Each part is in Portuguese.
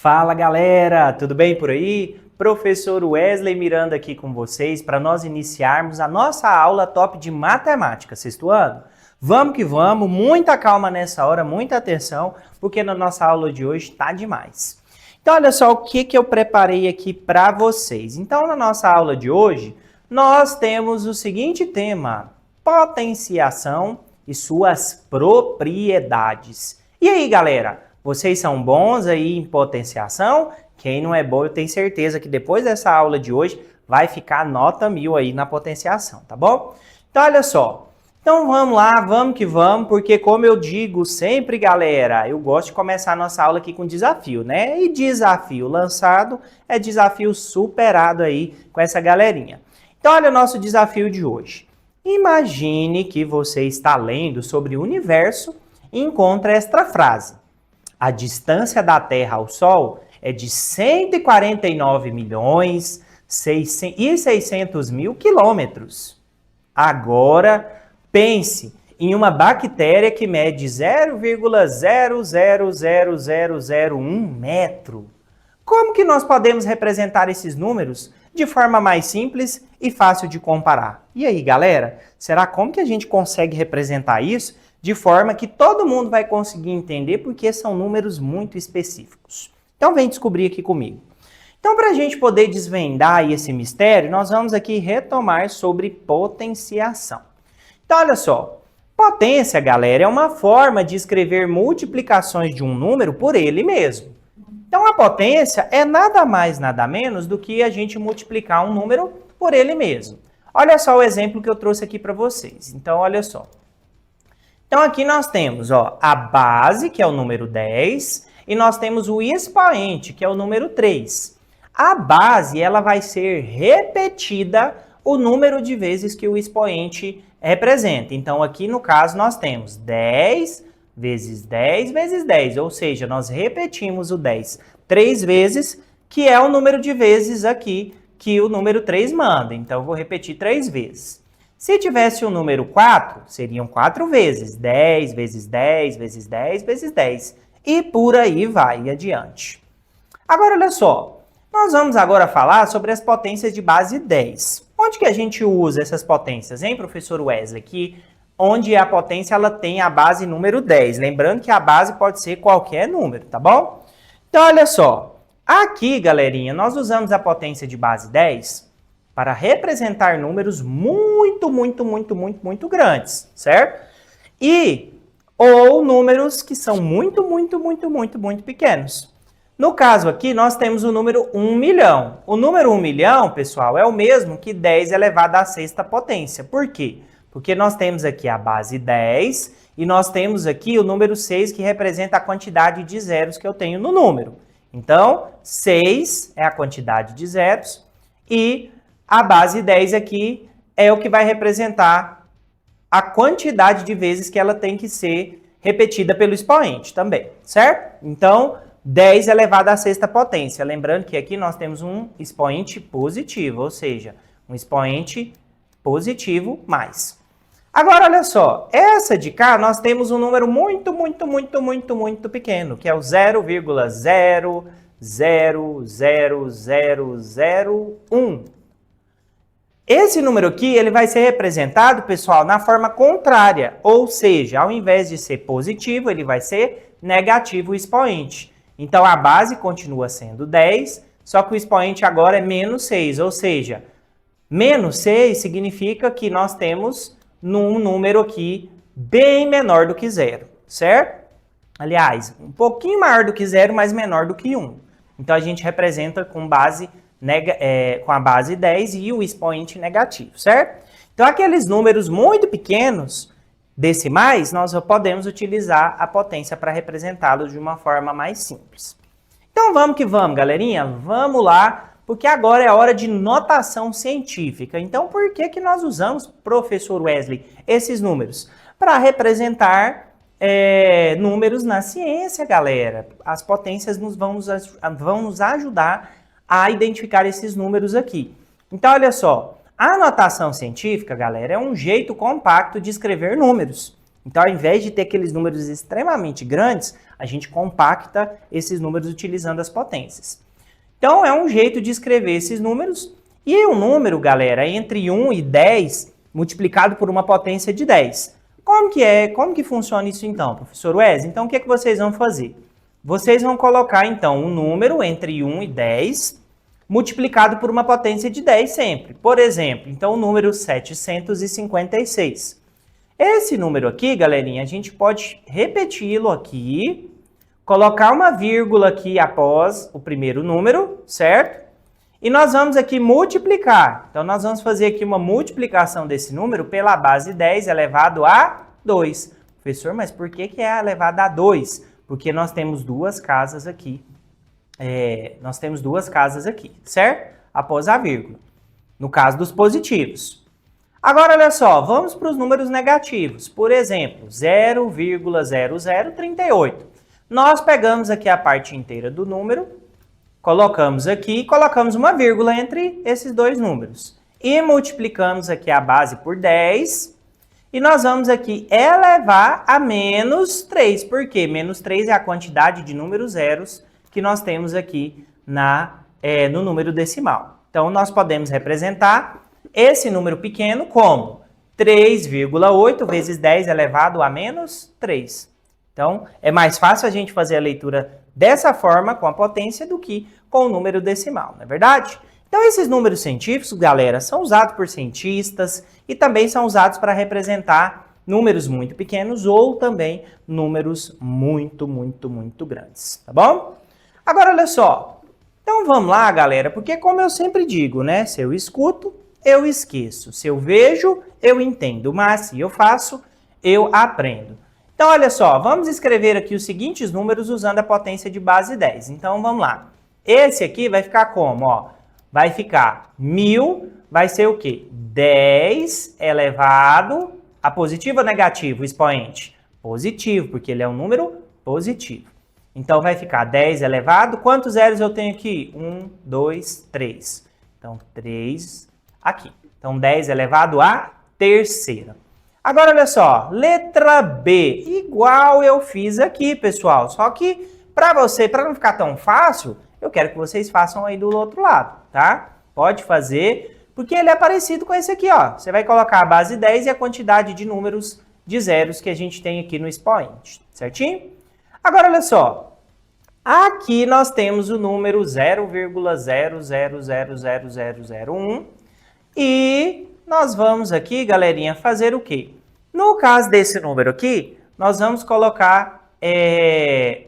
Fala galera, tudo bem por aí? Professor Wesley Miranda aqui com vocês para nós iniciarmos a nossa aula top de matemática, sexto ano. Vamos que vamos, muita calma nessa hora, muita atenção, porque na nossa aula de hoje tá demais. Então olha só o que eu preparei aqui para vocês. Então na nossa aula de hoje, nós temos o seguinte tema: potenciação e suas propriedades. E aí galera? Vocês são bons aí em potenciação? Quem não é bom, eu tenho certeza que depois dessa aula de hoje vai ficar nota 1000 aí na potenciação, tá bom? Então, olha só. Então, vamos lá, vamos que vamos, porque como eu digo sempre, galera, eu gosto de começar a nossa aula aqui com desafio, né? E desafio lançado é desafio superado aí com essa galerinha. Então, olha o nosso desafio de hoje. Imagine que você está lendo sobre o universo e encontra esta frase: a distância da Terra ao Sol é de 149 milhões e 600 mil quilômetros. Agora, pense em uma bactéria que mede 0,000001 metro. Como que nós podemos representar esses números de forma mais simples e fácil de comparar? E aí, galera, será como que a gente consegue representar isso de forma que todo mundo vai conseguir entender, porque são números muito específicos? Então vem descobrir aqui comigo. Então, para a gente poder desvendar esse mistério, nós vamos aqui retomar sobre potenciação. Então, olha só, potência, galera, é uma forma de escrever multiplicações de um número por ele mesmo. Então, a potência é nada mais, nada menos do que a gente multiplicar um número por ele mesmo. Olha só o exemplo que eu trouxe aqui para vocês. Então, olha só. Então, aqui nós temos a base, que é o número 10, e nós temos o expoente, que é o número 3. A base, ela vai ser repetida o número de vezes que o expoente representa. Então, aqui no caso, nós temos 10 vezes 10 vezes 10, ou seja, nós repetimos o 10 3 vezes, que é o número de vezes aqui que o número 3 manda. Então, eu vou repetir 3 vezes. Se tivesse o número 4, seriam 4 vezes. 10 vezes 10 vezes 10 vezes 10. E por aí vai adiante. Agora, olha só. Nós vamos agora falar sobre as potências de base 10. Onde que a gente usa essas potências, hein, professor Wesley? Que onde a potência ela tem a base número 10. Lembrando que a base pode ser qualquer número, tá bom? Então, olha só. Aqui, galerinha, nós usamos a potência de base 10 para representar números muito grandes, certo? Ou números que são muito pequenos. No caso aqui, nós temos o número 1 milhão. O número 1 milhão, pessoal, é o mesmo que 10 elevado à sexta potência. Por quê? Porque nós temos aqui a base 10 e nós temos aqui o número 6, que representa a quantidade de zeros que eu tenho no número. Então, 6 é a quantidade de zeros e a base 10 aqui é o que vai representar a quantidade de vezes que ela tem que ser repetida pelo expoente também, certo? Então, 10 elevado à sexta potência. Lembrando que aqui nós temos um expoente positivo, ou seja, um expoente positivo mais. Agora, olha só, essa de cá nós temos um número muito pequeno, que é o 0,0000001. Esse número aqui, ele vai ser representado, pessoal, na forma contrária, ou seja, ao invés de ser positivo, ele vai ser negativo o expoente. Então, a base continua sendo 10, só que o expoente agora é menos 6, ou seja, menos 6 significa que nós temos um número aqui bem menor do que 0, certo? Aliás, um pouquinho maior do que 0, mas menor do que 1. Então, a gente representa com a base 10 e o expoente negativo, certo? Então, aqueles números muito pequenos, decimais, nós podemos utilizar a potência para representá-los de uma forma mais simples. Então, vamos que vamos, galerinha. Vamos lá, porque agora é hora de notação científica. Então, por que nós usamos, professor Wesley, esses números? Para representar números na ciência, galera. As potências vão nos ajudar a identificar esses números aqui. Então, olha só, a notação científica, galera, é um jeito compacto de escrever números. Então, ao invés de ter aqueles números extremamente grandes, a gente compacta esses números utilizando as potências. Então, é um jeito de escrever esses números. E o número, galera, é entre 1 e 10 multiplicado por uma potência de 10. Como que é? Como que funciona isso então, professor Wes? Então, o que é que vocês vão fazer? Vocês vão colocar, então, um número entre 1 e 10 multiplicado por uma potência de 10 sempre. Por exemplo, então, o número 756. Esse número aqui, galerinha, a gente pode repeti-lo aqui, colocar uma vírgula aqui após o primeiro número, certo? E nós vamos aqui multiplicar. Então, nós vamos fazer aqui uma multiplicação desse número pela base 10 elevado a 2. Professor, mas por que é elevado a 2? Porque nós temos duas casas aqui. Certo? Após a vírgula. No caso dos positivos. Agora, olha só, vamos para os números negativos. Por exemplo, 0,0038. Nós pegamos aqui a parte inteira do número, colocamos aqui e colocamos uma vírgula entre esses dois números. E multiplicamos aqui a base por 10. E nós vamos aqui elevar a menos 3. Por quê? Menos 3 é a quantidade de números zeros que nós temos aqui no número decimal. Então, nós podemos representar esse número pequeno como 3,8 vezes 10 elevado a menos 3. Então, é mais fácil a gente fazer a leitura dessa forma, com a potência, do que com o número decimal, não é verdade? Então, esses números científicos, galera, são usados por cientistas e também são usados para representar números muito pequenos ou também números muito, muito, muito grandes, tá bom? Agora, olha só. Então, vamos lá, galera, porque como eu sempre digo, né? Se eu escuto, eu esqueço. Se eu vejo, eu entendo. Mas se eu faço, eu aprendo. Então, olha só, vamos escrever aqui os seguintes números usando a potência de base 10. Então, vamos lá. Esse aqui vai ficar como? Ó, vai ficar 1000, vai ser o quê? 10 elevado a positivo ou negativo, o expoente? Positivo, porque ele é um número positivo. Então, vai ficar 10 elevado. Quantos zeros eu tenho aqui? 1, 2, 3. Então, 3 aqui. Então, 10 elevado à terceira. Agora, olha só. Letra B. Igual eu fiz aqui, pessoal. Só que, para não ficar tão fácil, eu quero que vocês façam aí do outro lado, tá? Pode fazer, porque ele é parecido com esse aqui, ó. Você vai colocar a base 10 e a quantidade de números de zeros que a gente tem aqui no expoente, certinho? Agora, olha só. Aqui nós temos o número 0,00000001 e nós vamos aqui, galerinha, fazer o quê? No caso desse número aqui, nós vamos colocar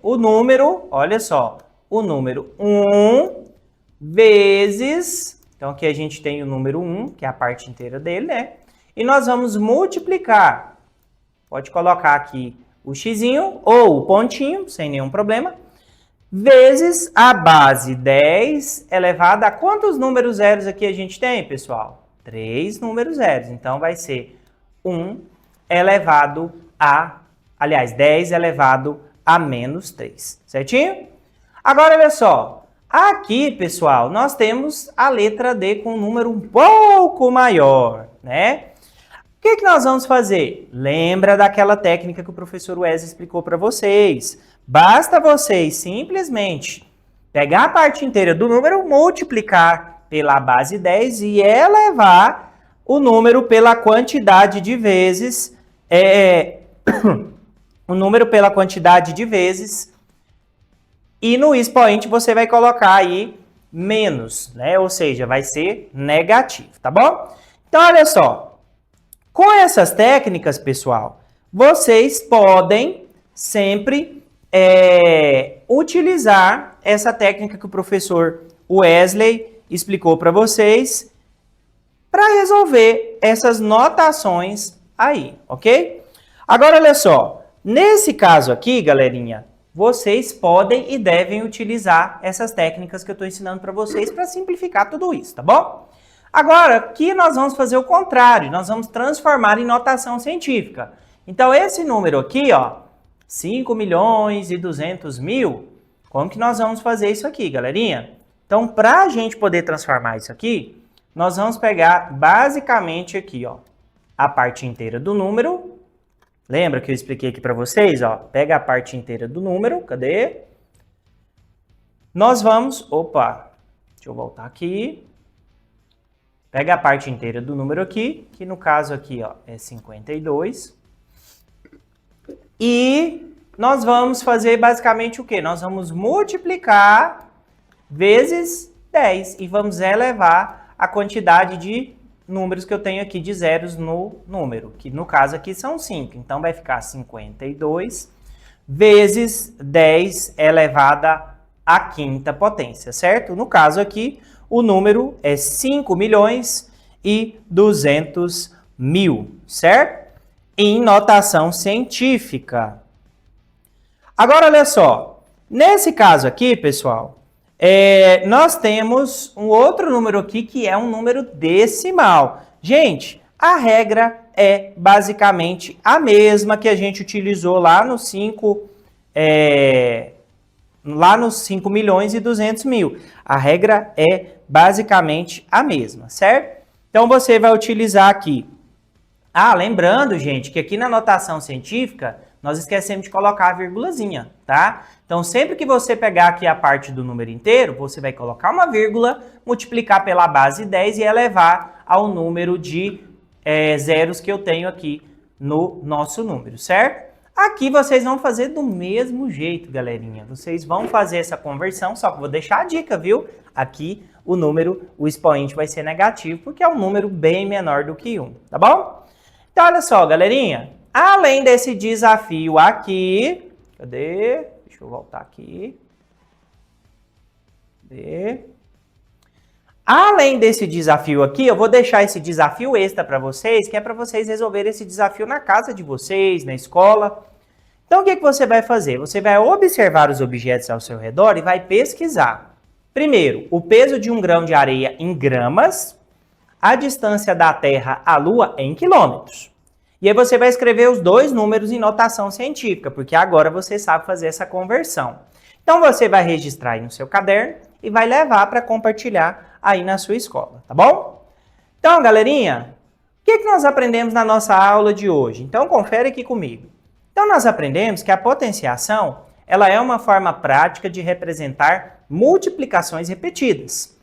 o número, olha só, o número 1 vezes, então aqui a gente tem o número 1, que é a parte inteira dele, né? E nós vamos multiplicar, pode colocar aqui o xizinho ou o pontinho, sem nenhum problema, vezes a base 10 elevada a quantos números zeros aqui a gente tem, pessoal? 3 números zeros. Então, vai ser 1 elevado a, 10 elevado a menos 3, certinho? Agora, olha só. Aqui, pessoal, nós temos a letra D com um número um pouco maior, né? O que nós vamos fazer? Lembra daquela técnica que o professor Wesley explicou para vocês. Basta vocês simplesmente pegar a parte inteira do número, multiplicar pela base 10 e elevar o número pela quantidade de vezes, o número pela quantidade de vezes, e no expoente você vai colocar aí menos, né? Ou seja, vai ser negativo, tá bom? Então, olha só. Com essas técnicas, pessoal, vocês podem sempre utilizar essa técnica que o professor Wesley explicou para vocês para resolver essas notações aí, ok? Agora, olha só. Nesse caso aqui, galerinha, vocês podem e devem utilizar essas técnicas que eu estou ensinando para vocês para simplificar tudo isso, tá bom? Agora, aqui nós vamos fazer o contrário, nós vamos transformar em notação científica. Então, esse número aqui, ó, 5.200.000, como que nós vamos fazer isso aqui, galerinha? Então, para a gente poder transformar isso aqui, nós vamos pegar basicamente aqui, ó, a parte inteira do número Lembra que eu expliquei aqui para vocês? Ó, pega a parte inteira do número, cadê? Nós vamos, opa, deixa eu voltar aqui. Pega a parte inteira do número aqui, que no caso aqui ó, é 52. E nós vamos fazer basicamente o quê? Nós vamos multiplicar vezes 10 e vamos elevar a quantidade de números que eu tenho aqui de zeros no número, que no caso aqui são 5. Então vai ficar 52 vezes 10 elevada à quinta potência, certo? No caso aqui, o número é 5.200.000, certo? Em notação científica. Agora, olha só. Nesse caso aqui, pessoal, nós temos um outro número aqui que é um número decimal. Gente, a regra é basicamente a mesma que a gente utilizou lá no 5.200.000. A regra é basicamente a mesma, certo? Então, você vai utilizar aqui. Lembrando, gente, que aqui na notação científica, nós esquecemos de colocar a vírgulazinha, tá? Então, sempre que você pegar aqui a parte do número inteiro, você vai colocar uma vírgula, multiplicar pela base 10 e elevar ao número de zeros que eu tenho aqui no nosso número, certo? Aqui vocês vão fazer do mesmo jeito, galerinha. Vocês vão fazer essa conversão, só que vou deixar a dica, viu? Aqui o número, o expoente vai ser negativo, porque é um número bem menor do que 1, tá bom? Então, olha só, galerinha. Além desse desafio aqui, cadê? Deixa eu voltar aqui. Cadê? Além desse desafio aqui, eu vou deixar esse desafio extra para vocês, que é para vocês resolverem esse desafio na casa de vocês, na escola. Então, o que você vai fazer? Você vai observar os objetos ao seu redor e vai pesquisar. Primeiro, o peso de um grão de areia em gramas, a distância da Terra à Lua em quilômetros. E aí você vai escrever os dois números em notação científica, porque agora você sabe fazer essa conversão. Então, você vai registrar aí no seu caderno e vai levar para compartilhar aí na sua escola, tá bom? Então, galerinha, o que nós aprendemos na nossa aula de hoje? Então, confere aqui comigo. Então, nós aprendemos que a potenciação, ela é uma forma prática de representar multiplicações repetidas.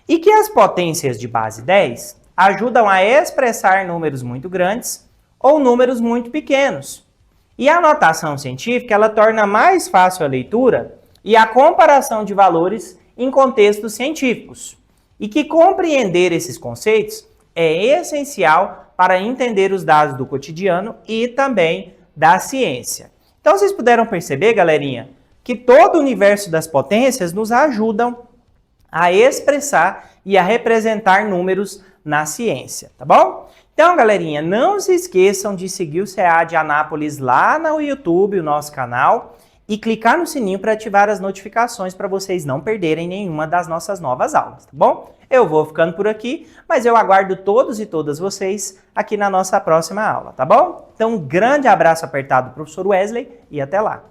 E que as potências de base 10 ajudam a expressar números muito grandes ou números muito pequenos. E a notação científica, ela torna mais fácil a leitura e a comparação de valores em contextos científicos. E que compreender esses conceitos é essencial para entender os dados do cotidiano e também da ciência. Então, vocês puderam perceber, galerinha, que todo o universo das potências nos ajudam a expressar e a representar números na ciência, tá bom? Então, galerinha, não se esqueçam de seguir o CA de Anápolis lá no YouTube, o nosso canal, e clicar no sininho para ativar as notificações para vocês não perderem nenhuma das nossas novas aulas, tá bom? Eu vou ficando por aqui, mas eu aguardo todos e todas vocês aqui na nossa próxima aula, tá bom? Então, um grande abraço apertado do professor Wesley e até lá!